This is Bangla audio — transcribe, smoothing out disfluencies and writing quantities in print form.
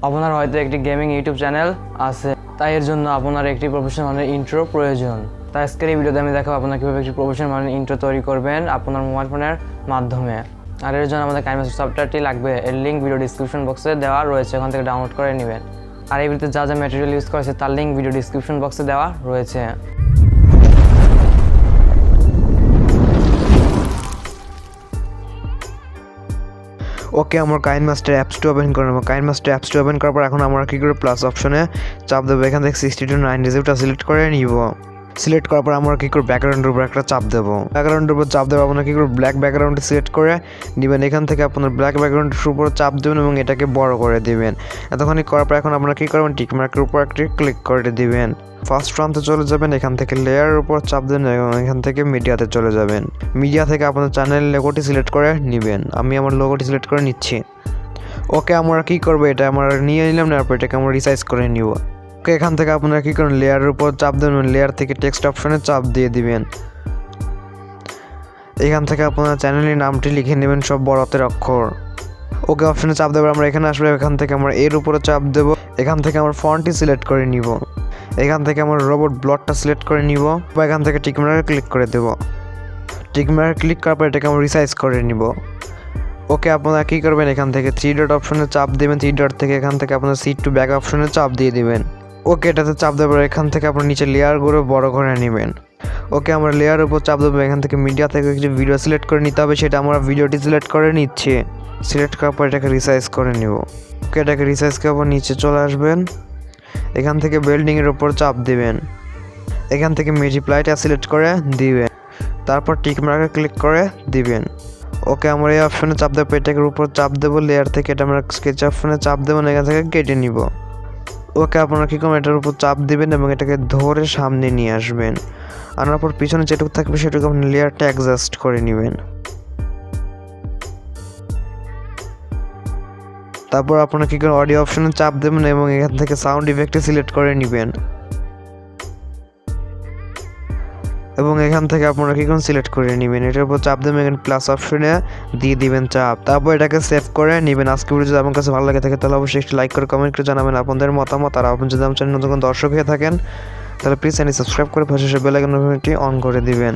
আপনার হয়তো একটি গেমিং ইউটিউব চ্যানেল আছে, তাই এর জন্য আপনার একটি প্রফেশনাল মানের ইন্ট্রো প্রয়োজন। তাই আজকের এই ভিডিওতে আমি দেখাবো আপনার কীভাবে একটি প্রফেশনাল মানের ইন্ট্রো তৈরি করবেন আপনার মোবাইল ফোনের মাধ্যমে। আর এর জন্য আমাদের কাইনমাস্টার সফটওয়্যারটি লাগবে, এর লিঙ্ক ভিডিও ডিসক্রিপশন বক্সে দেওয়া রয়েছে, ওখান থেকে ডাউনলোড করে নেবেন। আর এই ভিডিওতে যা যা ম্যাটেরিয়াল ইউজ করেছে তার লিঙ্ক ভিডিও ডিসক্রিপশন বক্সে দেওয়া রয়েছে। ওকে, আমরা কাইনমাস্টার অ্যাপসটি ওপেন করে নেব। কাইনমাস্টার অ্যাপসটি ওপেন করার পর এখন আমরা কী করে প্লাস অপশনে চাপ দেবো, এখান থেকে 60 to 9 রিসিপ্টটা সিলেক্ট করে নিব। সিলেক্ট করার পর আমরা কী করে ব্যাকগ্রাউন্ডের উপর একটা চাপ দেবো। ব্যাকগ্রাউন্ডের উপর চাপ দেবো আপনার কী করে ব্ল্যাক ব্যাকগ্রাউন্ডে সিলেক্ট করে নেবেন। এখান থেকে আপনার ব্ল্যাক ব্যাকগ্রাউন্ডের উপর চাপ দেবেন এবং এটাকে বড় করে দিবেন। এতক্ষণই করার পর এখন আপনারা কী করবেন, টিক মার্কের উপর একটি ক্লিক করে দিবেন। ফার্স্ট প্রান্তে চলে যাবেন, এখান থেকে লেয়ারের উপর চাপ দেবেন এবং এখান থেকে মিডিয়াতে চলে যাবেন। মিডিয়া থেকে আপনার চ্যানেলের লোগোটি সিলেক্ট করে নেবেন। আমি আমার লোগোটি সিলেক্ট করে নিচ্ছি। ওকে, আমরা কী করবো, এটা আমরা নিয়ে নিলাম, নেওয়ার পর এটাকে আমরা রিসাইজ করে নিব। ওকে, এখান থেকে আপনারা কী করেন, লেয়ারের উপর চাপ দেবেন, লেয়ার থেকে টেক্সট অপশনে চাপ দিয়ে দিবেন। এখান থেকে আপনার চ্যানেলের নামটি লিখে নেবেন সব বড় হাতের অক্ষর। ওকে অপশনে চাপ দেবো, আমরা এখানে আসলে এখান থেকে আমরা এর উপরে চাপ দেবো। এখান থেকে আমরা ফন্টটি সিলেক্ট করে নিব। এখান থেকে আমরা রোবট ব্লকটা সিলেক্ট করে নিব বা এখান থেকে টিকমার্কে ক্লিক করে দেবো। টিকমার্কে ক্লিক করার পর এটাকে আমরা রিসাইজ করে নিব। ওকে, আপনারা কী করবেন, এখান থেকে 3 ডট অপশনে চাপ দেবেন। 3 ডট থেকে এখান থেকে আপনার সিট টু ব্যাক অপশনে চাপ দিয়ে দিবেন। ওকে, এটাতে চাপ দেওয়ার পর এখান থেকে আপনার নিচে লেয়ারগুলো বড় করে নেবেন। ওকে, আমরা লেয়ারের উপর চাপ দেবো। এখান থেকে মিডিয়া থেকে একটি ভিডিও সিলেক্ট করে নিতে হবে, সেটা আমরা ভিডিওটি সিলেক্ট করে নিচ্ছি। সিলেক্ট করার পর এটাকে রিসাইজ করে নিব। ওকে, এটাকে রিসাইজ করার পর নিচে চলে আসবেন। এখান থেকে বিল্ডিংয়ের উপর চাপ দিবেন। এখান থেকে মাল্টিপ্লাইটা সিলেক্ট করে দিবেন, তারপর টিক মার্কে ক্লিক করে দিবেন। ওকে, আমরা এই অপশনে চাপ দেবো, এটাকের উপর চাপ দেবো। লেয়ার থেকে এটা আমরা স্কেচ অপশনে চাপ দেবো, এখান থেকে কেটে নিব। ওকে, আপনারা কী করবেন, এটার উপর চাপ দিবেন এবং এটাকে ধরে সামনে নিয়ে আসবেন। আনার পর পিছনে যেটুকু থাকবে সেটুকু আপনি লেয়ারটা অ্যাডজাস্ট করে নেবেন। তারপর আপনারা কী করেন, অডিও অপশনে চাপ দেবেন এবং এখান থেকে সাউন্ড ইফেক্টে সিলেক্ট করে নেবেন এবং এখান থেকে আপনারা কী করেন, সিলেক্ট করে নেবেন। এটার উপর চাপ দেবেন, এখানে প্লাস অপশনে দিয়ে দিবেন চাপ। তারপর এটাকে সেভ করে নেবেন। আজকে ভিডিও যদি আপনার কাছে ভালো লাগে থাকে তাহলে অবশ্যই একটু লাইক করে কমেন্ট করে জানাবেন আপনাদের মতামত। আর আপনি যদি আমার চ্যানেল নতুন দর্শক হয়ে থাকেন তাহলে প্লিজ চ্যানেল সাবস্ক্রাইব করে পাশে বেল আইকনটি অন করে দিবেন।